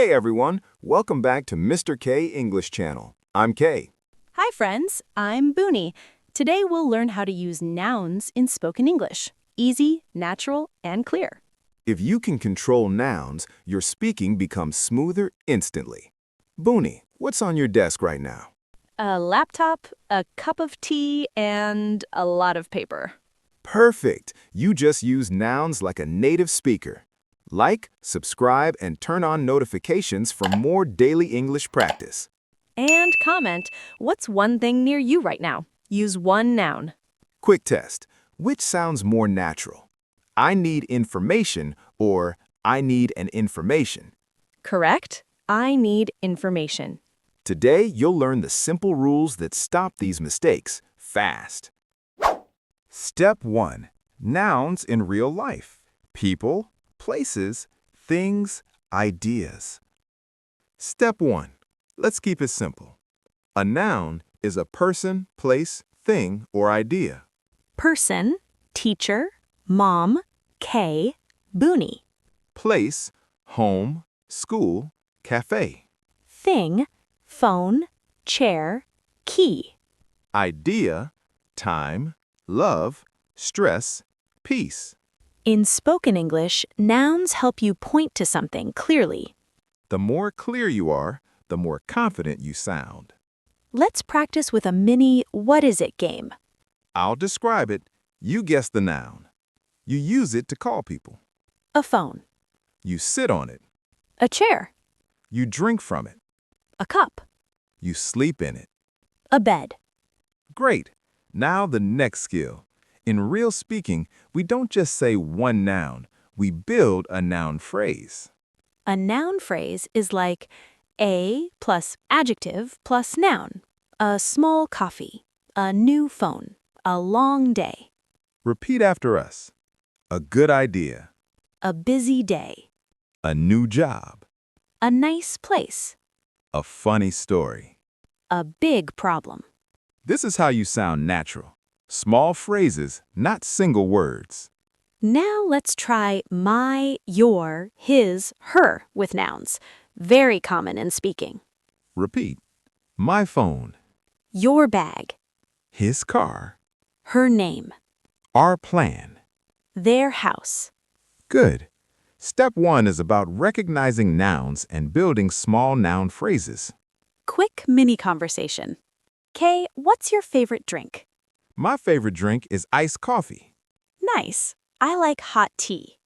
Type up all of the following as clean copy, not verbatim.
Hey everyone, welcome back to Mr. K English Channel. I'm Kay. Hi friends, I'm Bunie. Today we'll learn how to use nouns in spoken English. Easy, natural, and clear. If you can control nouns, your speaking becomes smoother instantly. Bunie, what's on your desk right now? A laptop, a cup of tea, and a lot of paper. Perfect! You just use nouns like a native speaker. Like, subscribe, and turn on notifications for more daily English practice. And comment, what's one thing near you right now? Use one noun. Quick test. Which sounds more natural? I need information or I need an information. Correct? I need information. Today, you'll learn the simple rules that stop these mistakes fast. Step 1. Nouns in real life. People, places, things, ideas. Step 1. Let's keep it simple. A noun is a person, place, thing, or idea. Person, teacher, mom, K, Bunie. Place, home, school, café. Thing, phone, chair, key. Idea, time, love, stress, peace. In spoken English, nouns help you point to something clearly. The more clear you are, the more confident you sound. Let's practice with a mini What Is It game. I'll describe it. You guess the noun. You use it to call people. A phone, You sit on it. a chair, You drink from it. a cup, You sleep in it. a bed. Great. Now the next skill. In real speaking, we don't just say one noun. We build a noun phrase. A noun phrase is like a plus adjective plus noun. A small coffee, a new phone, a long day, Repeat after us. A good idea. a busy day, A new job. a nice place, A funny story. a big problem. This is how you sound natural. Small phrases, not single words. Now let's try my, your, his, her with nouns. Very common in speaking. Repeat. My phone. Your bag, His car. her name, Our plan. their house. Good. Step 1 is about recognizing nouns and building small noun phrases. Quick mini conversation. Kay, what's your favorite drink? My favorite drink is iced coffee. Nice. I like hot tea.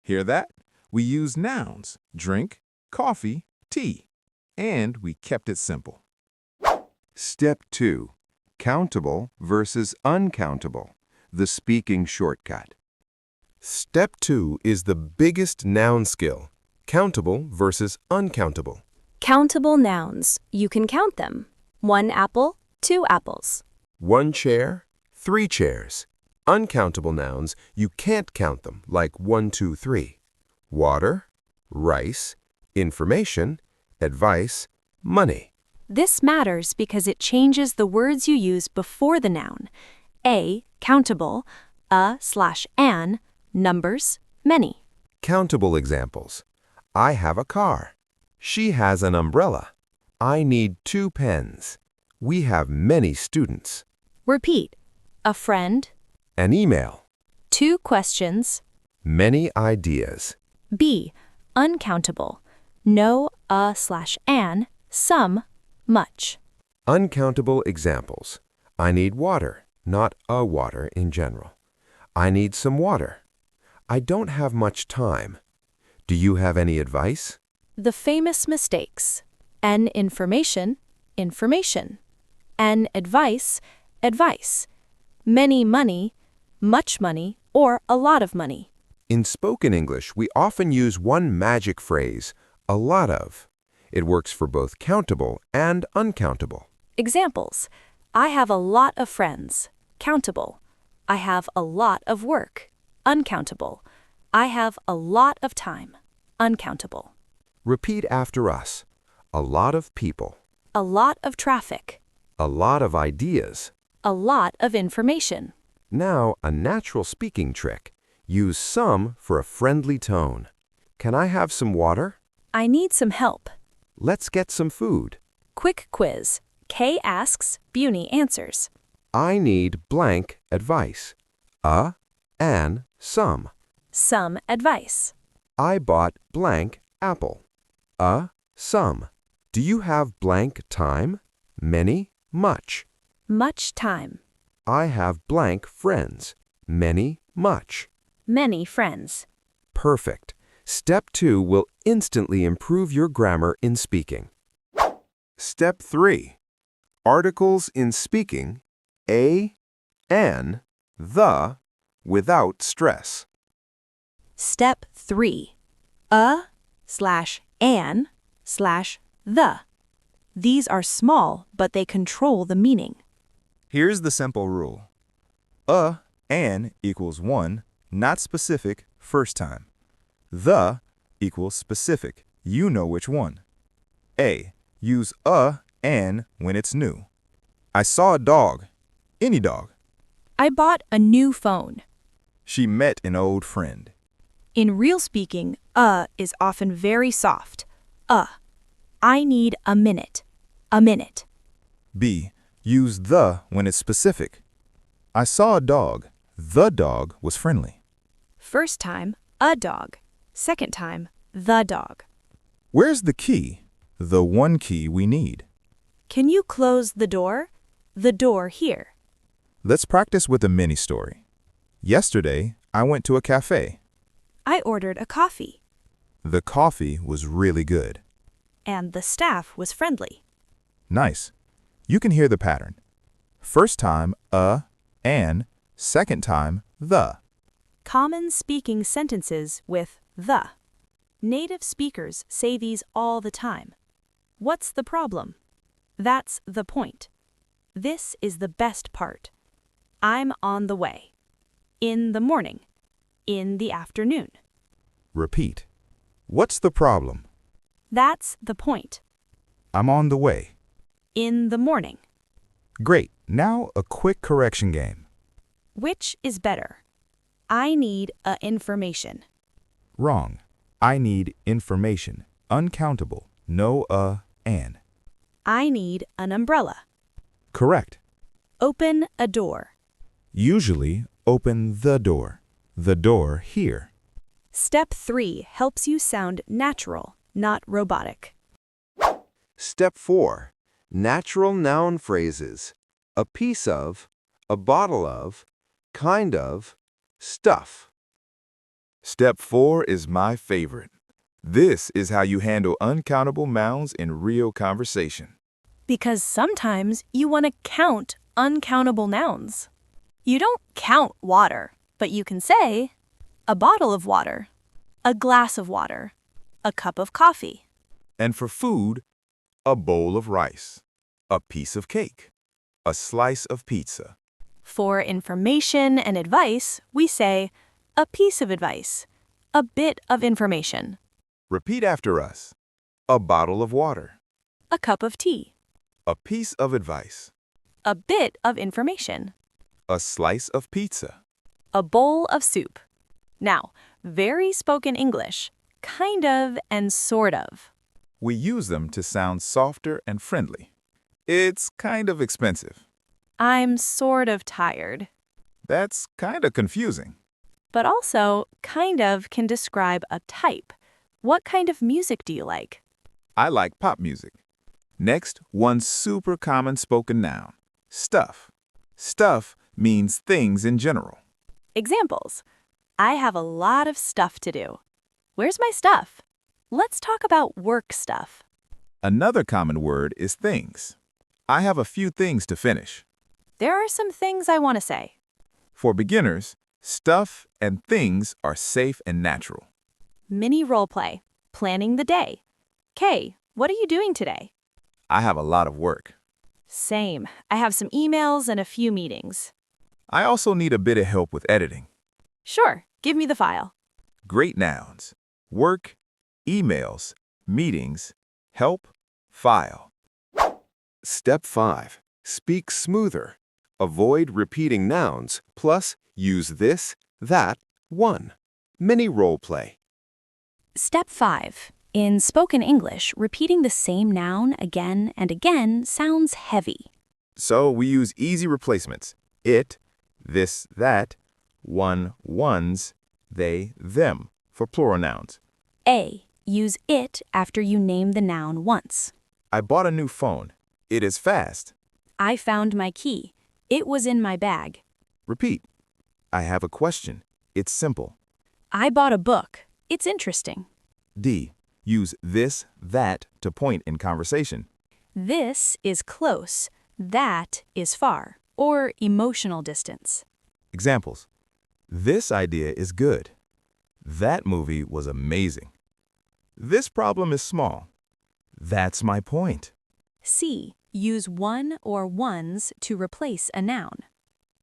Hear that? We use nouns, drink, coffee, tea, and we kept it simple. Step 2. Countable versus uncountable, the speaking shortcut. Step 2 is the biggest noun skill, countable versus uncountable. Countable nouns. You can count them. 1 apple, 2 apples. 1 chair, 3 chairs. Uncountable nouns, you can't count them, like 1, 2, 3. Water, rice, information, advice, money. This matters because it changes the words you use before the noun. A, countable, a/an, numbers, many. Countable examples. I have a car. She has an umbrella. I need 2 pens. We have many students. Repeat. A friend, An email. 2 questions. Many ideas. B, uncountable. No a/an, some, much. Uncountable examples. I need water, not a water in general. I need some water. I don't have much time. Do you have any advice? The famous mistakes. An information, information. An advice, advice. Many money, much money, or a lot of money. In spoken English, we often use one magic phrase, a lot of. It works for both countable and uncountable. Examples. I have a lot of friends. Countable. I have a lot of work. Uncountable. I have a lot of time. Uncountable. Repeat after us. A lot of people. A lot of traffic. A lot of ideas. A lot of information. Now, a natural speaking trick. Use some for a friendly tone. Can I have some water? I need some help. Let's get some food. Quick quiz. Kay asks, Bunie answers. I need blank advice. An, some. Some advice. I bought blank apple. Some. Do you have blank time? Many, much. Much time. I have blank friends. Many, much. Many friends. Perfect. Step 2 will instantly improve your grammar in speaking. Step 3. Articles in speaking, a, an, the, without stress. Step 3. /an/the. These are small, but they control the meaning. Here's the simple rule. An equals one, not specific, first time. The equals specific, you know which one. A, use an when it's new. I saw a dog, any dog. I bought a new phone. She met an old friend. In real speaking, is often very soft. I need a minute. A minute. B, use the when it's specific. I saw a dog. The dog was friendly. First time, a dog. Second time, the dog. Where's the key? The one key we need. Can you close the door? The door here. Let's practice with a mini story. Yesterday, I went to a café. I ordered a coffee. The coffee was really good. And the staff was friendly. Nice. You can hear the pattern. First time, an, second time, the. Common speaking sentences with the. Native speakers say these all the time. What's the problem? That's the point. This is the best part. I'm on the way. In the morning. In the afternoon. Repeat. What's the problem? That's the point. I'm on the way. In the morning. Great. Now a quick correction game. Which is better? I need a information. Wrong. I need information. Uncountable. No an. I need an umbrella. Correct. Open a door. Usually, open the door. The door here. Step 3 helps you sound natural, not robotic. Step 4. Natural noun phrases. A piece of, a bottle of, kind of, stuff. Step 4 is my favorite. This is how you handle uncountable nouns in real conversation. Because sometimes you want to count uncountable nouns. You don't count water, but you can say a bottle of water, a glass of water, a cup of coffee. And for food, a bowl of rice, a piece of cake, a slice of pizza. For information and advice, we say a piece of advice, a bit of information, Repeat after us. A bottle of water, a cup of tea, a piece of advice, a bit of information, a slice of pizza. a bowl of soup. Now, very spoken English, kind of and sort of. We use them to sound softer and friendly. It's kind of expensive. I'm sort of tired. That's kind of confusing. But also, kind of can describe a type. What kind of music do you like? I like pop music. Next, one super common spoken noun, stuff. Stuff means things in general. Examples. I have a lot of stuff to do. Where's my stuff? Let's talk about work stuff. Another common word is things. I have a few things to finish. There are some things I want to say. For beginners, stuff and things are safe and natural. Mini role play. Planning the day. Kay, what are you doing today? I have a lot of work. Same. I have some emails and a few meetings. I also need a bit of help with editing. Sure, give me the file. Great nouns. Work, emails, meetings, help, file. Step 5. Speak smoother. Avoid repeating nouns, plus use this, that, one. Mini role play. Step 5. In spoken English, repeating the same noun again and again sounds heavy. So we use easy replacements. It, this, that, one, ones, they, them for plural nouns. A. Use it after you name the noun once. I bought a new phone. It is fast. I found my key. It was in my bag. Repeat. I have a question. It's simple. I bought a book. It's interesting. D. Use this, that to point in conversation. This is close. That is far, or emotional distance. Examples. This idea is good. That movie was amazing. This problem is small. That's my point. C. Use one or ones to replace a noun.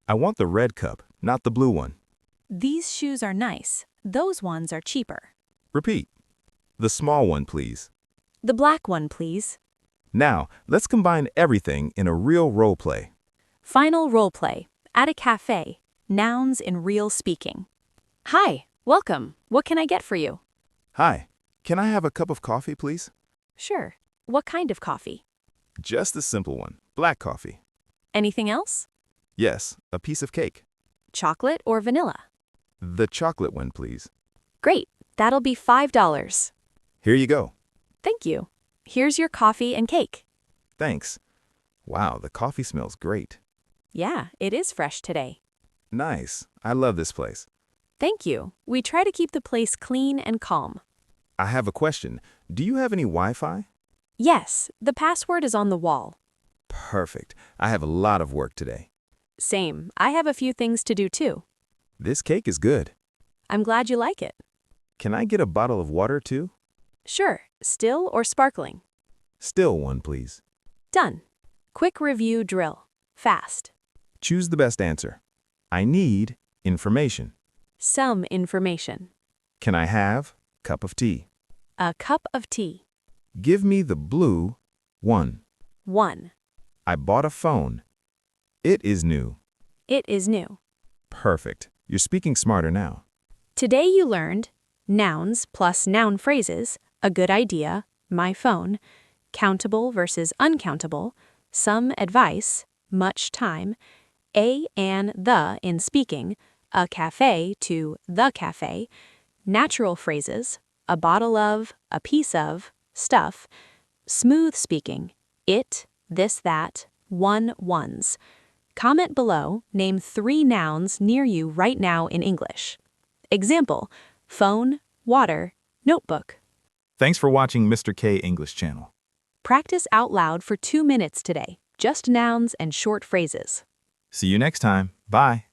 I want the red cup, not the blue one. These shoes are nice. Those ones are cheaper. Repeat. The small one, please. The black one, please. Now, let's combine everything in a real role play. Final role play. At a café. Nouns in real speaking. Hi, welcome. What can I get for you? Hi, can I have a cup of coffee, please? Sure. What kind of coffee? Just a simple one, black coffee. Anything else? Yes, a piece of cake. Chocolate or vanilla? The chocolate one, please. Great. That'll be $5. Here you go. Thank you. Here's your coffee and cake. Thanks. Wow, the coffee smells great. Yeah, it is fresh today. Nice. I love this place. Thank you. We try to keep the place clean and calm. I have a question. Do you have any Wi-Fi? Yes, the password is on the wall. Perfect. I have a lot of work today. Same. I have a few things to do too. This cake is good. I'm glad you like it. Can I get a bottle of water too? Sure. Still or sparkling? Still one, please. Done. Quick review drill. Fast. Choose the best answer. I need information. Some information. Can I have cup of tea? A cup of tea. Give me the blue one. 1. I bought a phone. It is new. It is new. Perfect. You're speaking smarter now. Today you learned nouns plus noun phrases, a good idea, my phone, countable versus uncountable, some advice, much time, a and the in speaking, a café to the café, natural phrases, a bottle of, a piece of, stuff, smooth speaking, it, this, that, one, ones. Comment below, name 3 nouns near you right now in English. Example, phone, water, notebook. Thanks for watching Mr. K English Channel. Practice out loud for 2 minutes today, just nouns and short phrases. See you next time. Bye.